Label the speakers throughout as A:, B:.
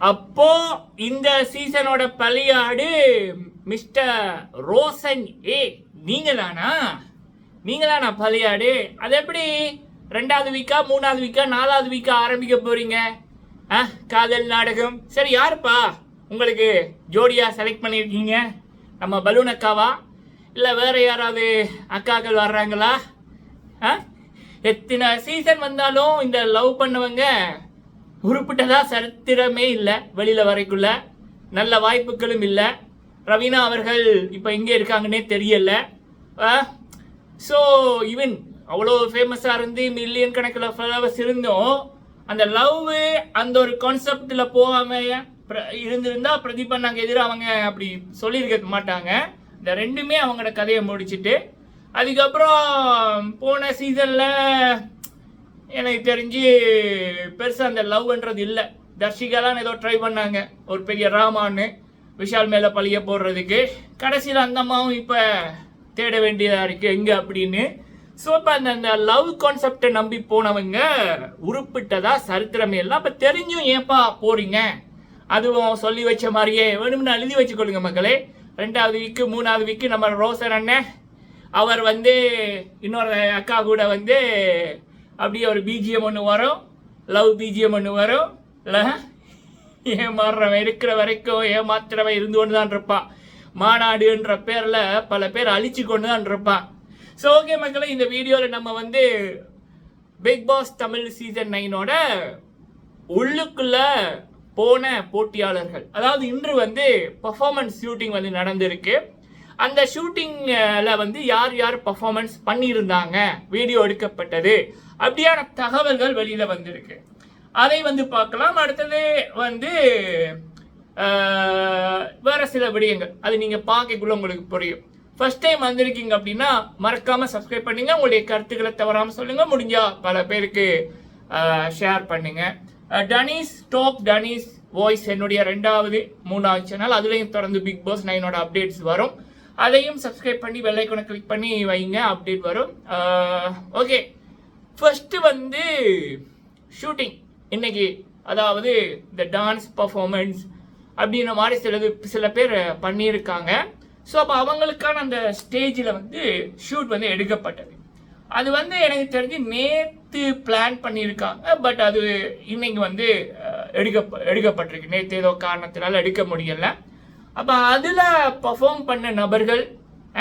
A: அப்போ இந்த சீசனோட பலியாடு மிஸ்டர் ரோசன் ஏ நீங்க தானா பலியாடு? அது எப்படி 2வது வீக்கா 3வது வீக்கா 4வது வீக்கா ஆரம்பிக்க போறீங்க? காதல் நாடகம். சரி, யாருப்பா உங்களுக்கு ஜோடியா செலக்ட் பண்ணியிருக்கீங்க? நம்ம பலூன் அக்காவா இல்லை வேற யாராவது அக்காக்கள் வர்றாங்களா? எத்தனை சீசன் வந்தாலும் இந்த லவ் பண்ணவங்க உருப்பிட்டதா சரித்திரமே இல்லை. வெளியில் வரைக்குள்ள நல்ல வாய்ப்புகளும் இல்லை. ரவீனா அவர்கள் இப்போ எங்கே இருக்காங்கன்னே தெரியல. ஸோ ஈவன் அவ்வளோ ஃபேமஸாக இருந்து மில்லியன் கணக்கில் ஃபாலோவர்ஸ் இருந்தும் அந்த லவ் அந்த ஒரு கான்செப்டில் போகாமல் இருந்திருந்தா பிரதீபா நாங்கள் எதிராக அவங்க அப்படி சொல்லியிருக்க மாட்டாங்க. இந்த ரெண்டுமே அவங்களோட கதையை முடிச்சுட்டு அதுக்கப்புறம் போன சீசனில் எனக்கு தெரிஞ்சு பெருசாக அந்த லவ்ன்றது இல்லை. தர்ஷிகாலாம் ஏதோ ட்ரை பண்ணாங்க ஒரு பெரிய ராமான்னு விஷால் மேலே பழிய போடுறதுக்கு. கடைசியில் அந்த அம்மாவும் இப்போ தேட வேண்டியதாக இருக்குது எங்கே அப்படின்னு. ஸோ இப்போ அந்த லவ் கான்செப்டை நம்பி போனவங்க உருப்பிட்டதா சரித்திரமே எல்லாம் இப்போ தெரிஞ்சும் ஏன்பா போறீங்க? அதுவும் சொல்லி வச்ச மாதிரியே வேணும்னு எழுதி வச்சுக்கொள்ளுங்க மக்களே. 2வது வீக்கு 3வது வீக்கு நம்ம ரோசன் அண்ணன் அவர் இன்னொரு அக்கா கூட அப்படியே ஒரு பிஜிஎம் ஒன்று வரும், லவ் பிஜிஎம் ஒன்று வரும். இல்லை ஏமாறுறவன் இருக்கிற வரைக்கும் ஏமாத்துறவன் இருந்து கொண்டு தான் இருப்பான். மாநாடுன்ற பேரில் பல பேர் அழிச்சு கொண்டு தான் இருப்பான். ஸோ ஓகே மக்களே, இந்த வீடியோவில் நம்ம பிக் பாஸ் தமிழ் சீசன் 9ஓட உள்ளுக்குள்ள போன போட்டியாளர்கள், அதாவது இன்று பர்ஃபார்மன்ஸ் ஷூட்டிங் நடந்திருக்கு. அந்த ஷூட்டிங்கில் யார் யார் பர்ஃபார்மன்ஸ் பண்ணியிருந்தாங்க, வீடியோ எடுக்கப்பட்டது அப்படியான தகவல்கள் வெளியில் வந்திருக்கு. அதை பார்க்கலாம். அடுத்தது வேற சில விடயங்கள், அது நீங்கள் பார்க்கக்குள்ள உங்களுக்கு புரியும். ஃபர்ஸ்ட் டைம் வந்திருக்கீங்க அப்படின்னா மறக்காமல் சப்ஸ்கிரைப் பண்ணுங்க. உங்களுடைய கருத்துக்களை தவறாமல் சொல்லுங்க. முடிஞ்சா பல பேருக்கு ஷேர் பண்ணுங்க. டனீஸ் வாய்ஸ் என்னுடைய 2வது 3வது சேனல், அதுலேயும் தொடர்ந்து பிக் பாஸ் 9ஓட அப்டேட்ஸ் வரும். அதையும் சப்ஸ்கிரைப் பண்ணி பெல் ஐகானை கிளிக் பண்ணி வைங்க, அப்டேட் வரும். ஓகே, ஃபர்ஸ்ட்டு ஷூட்டிங் இன்னைக்கு, அதாவது இந்த டான்ஸ் பர்ஃபார்மன்ஸ் அப்படின்ற மாதிரி சில பேர் பண்ணியிருக்காங்க. ஸோ அப்போ அவங்களுக்கான அந்த ஸ்டேஜில் ஷூட் எடுக்கப்பட்டது. அது எனக்கு தெரிஞ்சு நேற்று பிளான் பண்ணியிருக்காங்க. பட் அது இன்னைக்கு எடுக்கப்பட்டிருக்கு. நேற்று ஏதோ காரணத்தினால எடுக்க முடியலை. அப்போ அதில் பர்ஃபார்ம் பண்ண நபர்கள்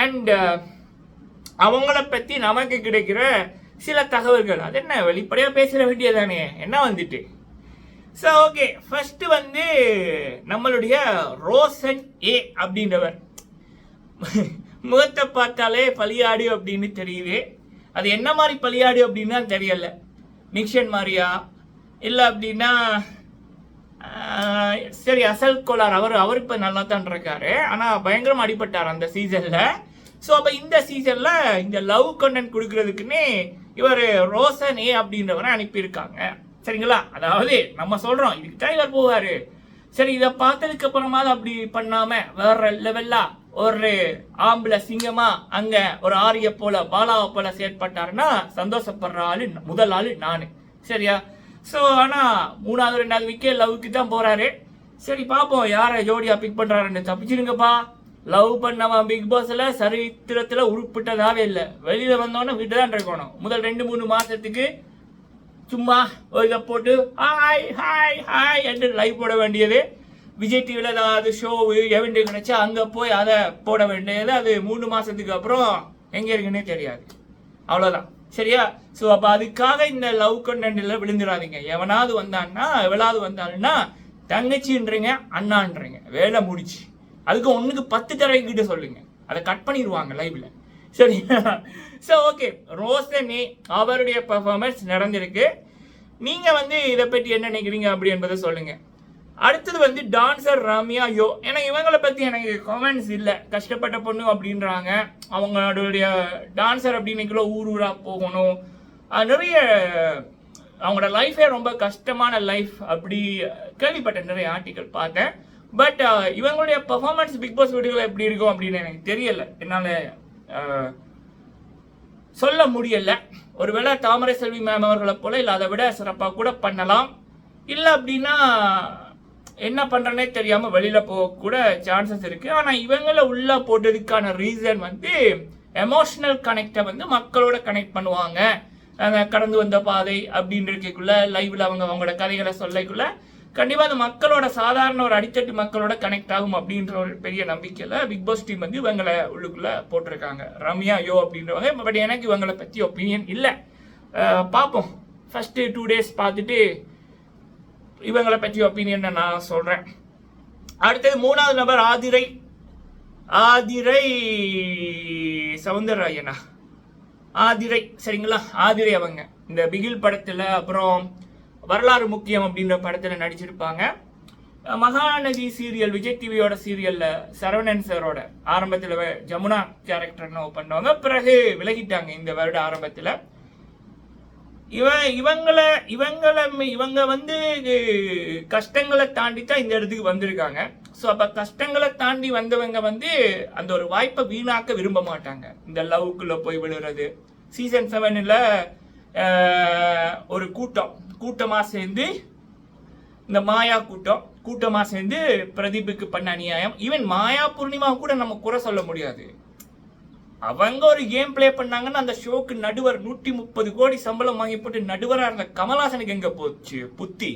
A: அண்ட் அவங்கள பற்றி நமக்கு கிடைக்கிற சில தகவல்கள், அது என்ன வெளிப்படையாக பேசுகிற வேண்டியதானே என்ன ஸோ ஓகே, ஃபர்ஸ்ட் நம்மளுடைய ரோசன் ஏ அப்படின்றவர் முகத்தை பார்த்தாலே பலியாடு அப்படின்னு தெரியுது. அது என்ன மாதிரி பலியாடு அப்படின்னா தெரியல. நிக்ஷன் மாதிரியா இல்லை அப்படின்னா சரி அசல் கோளார். அவர் இப்போ நல்லா தான் இருக்காரு, ஆனால் பயங்கரமாக அடிபட்டார் அந்த சீசனில். ஸோ அப்போ இந்த சீசனில் இந்த லவ் கண்டென்ட் கொடுக்கறதுக்குன்னே இவர் ரோசன் ஏ அப்படின்றவரை அனுப்பியிருக்காங்க. சரிங்களா? அதாவது நம்ம சொல்கிறோம் இதுக்கு தான் இவர் போவார். சரி, இதை பார்த்ததுக்கு அப்புறமாவது அப்படி பண்ணாமல் வேற லெவலா ஒரு ஆம்பளை சிங்கமா அங்கே ஒரு ஆரிய போல பாலாவை போல செயற்பட்டாருன்னா சந்தோஷப்படுற ஆளு முதல் ஆளு நான். சரியா? ஸோ ஆனால் 3வது 2வது வீக்கே லவ்க்கு தான் போகிறாரு. சரி பார்ப்போம் யாரை ஜோடியாக பிக் பண்ணுறாருன்னு. தப்பிச்சிருங்கப்பா, லவ் பண்ணவன் பிக் பாஸில் சரித்திரத்தில் உருப்பிட்டதாகவே இல்லை. வெளியில் வந்தோன்னே வீட்டு தான் இருக்கணும். முதல் 2-3 மாதத்துக்கு சும்மா ஒரு இதை போட்டு ஹாய் ஹாய் ஹாய் என்று லைவ் போட வேண்டியது. விஜய் டிவியில் ஏதாவது ஷோவு எவெண்ட் கிடைச்சா அங்கே போய் அதை போட வேண்டியது. அது 3 மாதத்துக்கு அப்புறம் எங்கே இருக்குன்னே தெரியாது. அவ்வளோதான். சரியா? ஸோ அப்போ அதுக்காக இந்த லவ் கண்டென்ட்டில் விழுந்துடாதீங்க. எவனாவது வந்தாலுன்னா தங்கச்சின்றீங்க அண்ணான்றீங்க, வேலை முடிச்சு. அதுக்கு 1க்கு 10 தடவைக்கிட்ட சொல்லுங்க, அதை கட் பண்ணிடுவாங்க லைவ்ல. சரி? ஸோ ஓகே, ரோசனே அவருடைய பர்ஃபார்மன்ஸ் நடந்திருக்கு. நீங்கள் இதை பற்றி என்ன நினைக்கிறீங்க அப்படி என்பதை சொல்லுங்க. அடுத்தது டான்சர் ரம்யா யோ. எனக்கு இவங்களை பற்றி எனக்கு கமெண்ட்ஸ் இல்லை. கஷ்டப்பட்ட பொண்ணு அப்படின்றாங்க. அவங்களுடைய டான்சர் அப்படின்னுக்குள்ள ஊராக போகணும், நிறைய அவங்களோட லைஃபே ரொம்ப கஷ்டமான லைஃப் அப்படி கேள்விப்பட்டேன், நிறைய ஆர்டிக்கல் பார்த்தேன். பட் இவங்களுடைய பர்ஃபார்மன்ஸ் பிக் பாஸ் வீடியோவில் எப்படி இருக்கும் அப்படின்னு எனக்கு தெரியல, என்னால் சொல்ல முடியல. ஒருவேளை தாமரை செல்வி மேம் அவர்களை போல இல்லை அதை விட சிறப்பாக கூட பண்ணலாம். இல்லை அப்படின்னா என்ன பண்றேனே தெரியாம வெளியில போக கூட சான்சஸ் இருக்கு. ஆனா இவங்கள உள்ள போட்டதுக்கான ரீசன் வந்து எமோஷனல் கனெக்டை வந்து மக்களோட கனெக்ட் பண்ணுவாங்க. கடந்து வந்த பாதை அப்படின்றதுக்குள்ள லைவ்ல அவங்களோட கதைகளை சொல்லக்குள்ள கண்டிப்பா அந்த மக்களோட சாதாரண ஒரு அடித்தட்டு மக்களோட கனெக்ட் ஆகும் அப்படின்ற ஒரு பெரிய நம்பிக்கையில பிக் பாஸ் டீம் வந்து இவங்களை உள்ளுக்குள்ள போட்டிருக்காங்க. ரம்யா யோ அப்படின்றவங்க. பட் எனக்கு இவங்களை பத்தி ஒப்பீனியன் இல்லை. பார்ப்போம். ஃபர்ஸ்ட் 2 days பார்த்துட்டு இவங்களை பற்றி ஒப்பீனியன் நான் சொல்றேன். அடுத்தது 3வது நபர் ஆதிரை சவுந்தரராஜனா, ஆதிரை சரிங்களா. ஆதிரை அவங்க இந்த பிகில் படத்துல அப்புறம் வரலாறு முக்கியம் அப்படின்ற படத்துல நடிச்சிருப்பாங்க. மகாநதி சீரியல், விஜய் டிவியோட சீரியல்ல சரவணன் சாரோட ஆரம்பத்துல ஜமுனா கேரக்டர் பண்ணவங்க. பிறகு விலகிட்டாங்க இந்த வருட ஆரம்பத்துல. இவங்க வந்து கஷ்டங்களை தாண்டி தான் இந்த இடத்துக்கு வந்திருக்காங்க. ஸோ அப்போ கஷ்டங்களை தாண்டி வந்தவங்க வந்து அந்த ஒரு வாய்ப்பை வீணாக்க விரும்ப மாட்டாங்க. இந்த லவ்க்குள்ள போய் விழுறது. சீசன் 7ல் ஒரு கூட்டமாக சேர்ந்து இந்த மாயா கூட்டமாக சேர்ந்து பிரதீப்புக்கு பண்ண அநியாயம். ஈவன் மாயா பூர்ணிமா கூட நம்ம குறை சொல்ல முடியாது. அவங்க ஒரு கேம் பிளே பண்ணாங்கன்னா அந்த ஷோக்கு நடுவர் 130 கோடி சம்பளம் வாங்கி போட்டு நடுவராக இருந்த கமல்ஹாசனுக்கு எங்க போச்சு புத்தி,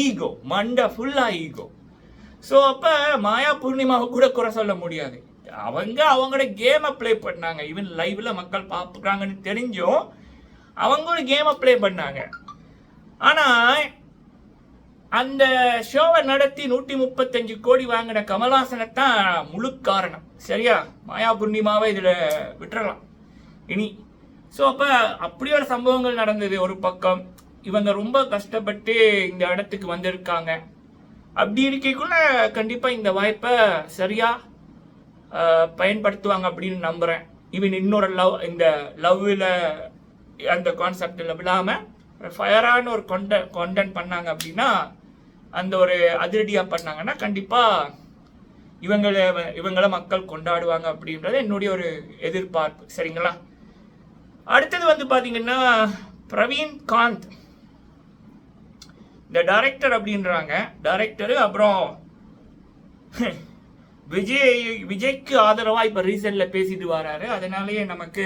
A: ஈகோ, மண்டை ஃபுல்லா ஈகோ. ஸோ அப்ப மாயா பூர்ணிமாவை கூட குறை சொல்ல முடியாது. அவங்களோட கேமை பிளே பண்ணாங்க. ஈவன் லைவ்ல மக்கள் பார்க்குறாங்கன்னு தெரிஞ்சும் அவங்க ஒரு கேமை பிளே பண்ணாங்க. ஆனா அந்த ஷோவை நடத்தி 135 கோடி வாங்கின கமல்ஹாசனை தான் முழு காரணம். சரியா, மாயா பூர்ணிமாவை இதுல விட்டுறலாம் இனி. ஸோ அப்ப அப்படி ஒரு சம்பவங்கள் நடந்தது. ஒரு பக்கம் இவங்க ரொம்ப கஷ்டப்பட்டு இந்த இடத்துக்கு வந்திருக்காங்க. அப்படி இருக்கக்குள்ள கண்டிப்பா இந்த வாய்ப்பை சரியா பயன்படுத்துவாங்க அப்படின்னு நம்புறேன். ஈவன் இன்னொரு இந்த லவ்ல அந்த கான்செப்ட்ல விடாம ஃபயரான ஒரு கண்டென்ட் பண்ணாங்க அப்படின்னா, அந்த ஒரு அதிரடியா பண்ணாங்கன்னா கண்டிப்பா இவங்களை மக்கள் கொண்டாடுவாங்க அப்படின்றது என்னுடைய ஒரு எதிர்பார்ப்பு. சரிங்களா. அடுத்தது வந்து பாத்தீங்கன்னா பிரவீன் காந்த், இந்த டைரக்டர் அப்படின்றாங்க. டைரக்டரு அப்புறம் விஜய்க்கு ஆதரவா இப்ப ரீசன்ட்ல பேசிட்டு வராரு. அதனாலேயே நமக்கு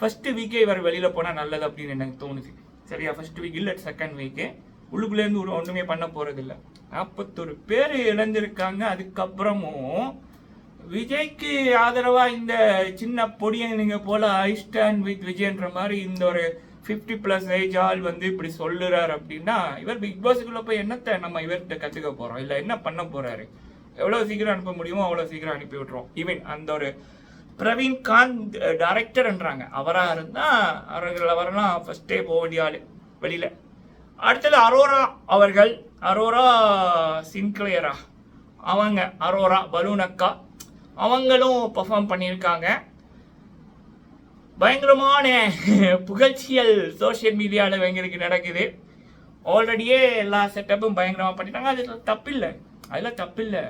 A: ஃபர்ஸ்ட் வீக்கே இவர் வெளியில போனா நல்லது அப்படின்னு எனக்கு தோணுது. சரியா, ஃபர்ஸ்ட் வீக் இல்ல செகண்ட் வீக்கு. உள்ளுக்குள்ள இருந்து ஒண்ணுமே பண்ண போறது இல்லை. 41 பேர் இழந்திருக்காங்க. அதுக்கப்புறமும் விஜய்க்கு ஆதரவா இந்த சின்ன பொடியனுங்க போல ஐ ஸ்டாண்ட் வித் விஜய்ன்ற மாதிரி இந்த ஒரு 50+ ஏஜ் ஆள் வந்து இப்படி சொல்லுறாரு அப்படின்னா, இவர் பிக் பாஸுக்குள்ள போய் என்னத்தை நம்ம இவர்கிட்ட கத்துக்க போறோம்? இல்ல என்ன பண்ண போறாரு? எவ்வளவு சீக்கிரம் அனுப்ப முடியுமோ அவ்வளவு சீக்கிரம் அனுப்பி விட்டுருவோம். ஈவன் அந்த ஒரு பிரவீன் காந்த் டைரக்டர்ன்றாங்க. அவரா இருந்தா அவரெல்லாம் ஃபர்ஸ்டே போக வேண்டிய ஆளு வெளியில. அடுத்தது அரோரா அவர்கள், அரோரா சின்க்ளியரா அவங்க, அரோரா பலூனக்கா அவங்களும் பெர்ஃபார்ம் பண்ணியிருக்காங்க. பயங்கரமான புகழ்ச்சியல் சோசியல் மீடியாவில் இவங்களுக்கு நடக்குது. ஆல்ரெடியே எல்லா செட்டப்பும் பயங்கரமாக பண்ணிட்டாங்க. அது தப்பில்லை, அதில் தப்பில்லை.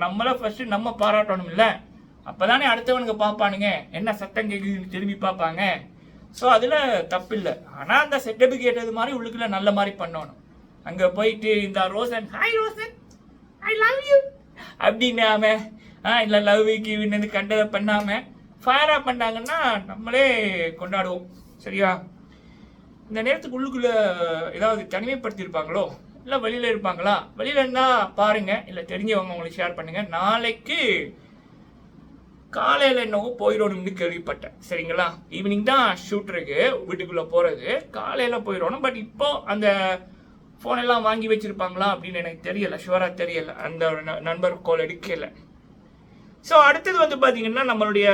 A: நம்மளை ஃபர்ஸ்ட் நம்ம பாராட்டணும் இல்லை? அப்போதானே அடுத்தவனுக்கு பார்ப்பானுங்க, என்ன சட்டம் கேட்குதுன்னு திரும்பி பார்ப்பாங்க. ஸோ அதில் தப்பில்லை. ஆனால் அந்த செட்டப்புக்கு ஏற்றது மாதிரி உள்ளுக்குள்ள நல்ல மாதிரி பண்ணணும். அங்கே போயிட்டு இந்த Roshan, hi Roshan I love you அப்படின்னாம இல்லை லவ் வீக்கு கண்டதை பண்ணாம ஃபயரா பண்ணாங்கன்னா நம்மளே கொண்டாடுவோம். சரியா. இந்த நேரத்துக்கு உள்ளுக்குள்ள ஏதாவது தனிமைப்படுத்தியிருப்பாங்களோ இல்லை வெளியில இருப்பாங்களா? வெளியில இருந்தா பாருங்க, இல்லை தெரிஞ்சவங்க உங்களுக்கு ஷேர் பண்ணுங்க. நாளைக்கு காலையில் என்னவோ போயிடணும்னு கேள்விப்பட்டேன். சரிங்களா. ஈவினிங் தான் ஷூட் இருக்கு, வீட்டுக்குள்ள போறது காலையில் போயிடணும். பட் இப்போ அந்த ஃபோன் எல்லாம் வாங்கி வச்சிருப்பாங்களா அப்படின்னு எனக்கு தெரியல, ஷுவரா தெரியல. அந்த ஒரு நண்பர் கால் எடுக்கல. ஸோ அடுத்தது வந்து பார்த்தீங்கன்னா நம்மளுடைய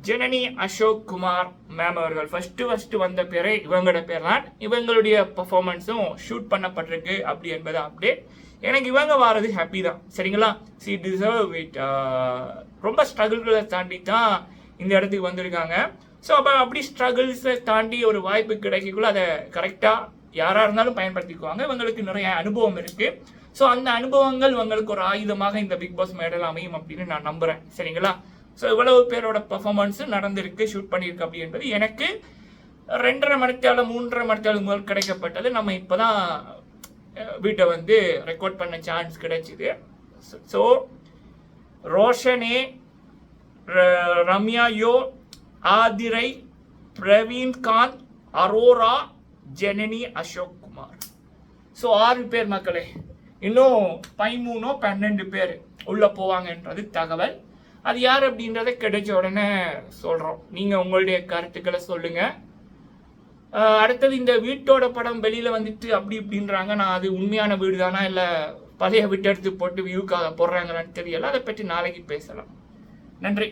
A: ஜனனி அசோக் குமார் மேம் அவர்கள் ஃபர்ஸ்ட் வந்த பேரே இவங்களோட பேர் தான். இவங்களுடைய பர்ஃபார்மன்ஸும் ஷூட் பண்ணப்பட்டிருக்கு அப்படி என்பது அப்டேட். எனக்கு இவங்க வாரது ஹாப்பி தான். சரிங்களா. C deserve it. ரொம்ப ஸ்ட்ரகிள்களை தாண்டி தான் இந்த இடத்துக்கு வந்திருக்காங்க. ஸோ அப்படி ஸ்ட்ரகிள்ஸை தாண்டி ஒரு வாய்ப்பு கிடைக்கக்குள்ள அதை கரெக்டாக யாராக இருந்தாலும் பயன்படுத்திக்குவாங்க. இவங்களுக்கு நிறைய அனுபவம் இருக்கு. ஸோ அந்த அனுபவங்கள் இவங்களுக்கு ஒரு ஆயுதமாக இந்த பிக் பாஸ் மேடல் அமையும் அப்படின்னு நான் நம்புறேன். சரிங்களா. ஸோ இவ்வளவு பேரோட பர்ஃபார்மன்ஸ் நடந்திருக்கு, ஷூட் பண்ணியிருக்கு அப்படின்றது எனக்கு 2.5 மணித்தாலும் 3.5 மணித்தாலும் முதல் கிடைக்கப்பட்டது. நம்ம இப்போதான் வீட்டை வந்து ரெக்கார்ட் பண்ண சான்ஸ் கிடைச்சிது. ஸோ ரோஷனே, ரம்யா யோ, ஆதிரை, பிரவீன்காந்த், அரோரா, ஜனனி, அசோக் குமார். ஸோ 6 பேர் மக்களே. இன்னும் 13-12 பேர் உள்ளே போவாங்கன்றது தகவல். அது யார் அப்படின்றத கிடைச்ச உடனே சொல்கிறோம். நீங்கள் உங்களுடைய கருத்துக்களை சொல்லுங்கள். அடுத்தது இந்த வீட்டோட படம் வெளியில் வந்துட்டு அப்படி இப்படின்றாங்க. நான் அது உண்மையான வீடு தானா இல்லை பழைய வீட்டை எடுத்து போட்டு வியூக்காக போடுறாங்களான்னு தெரியல. அதை பற்றி நாளைக்கு பேசலாம். நன்றி.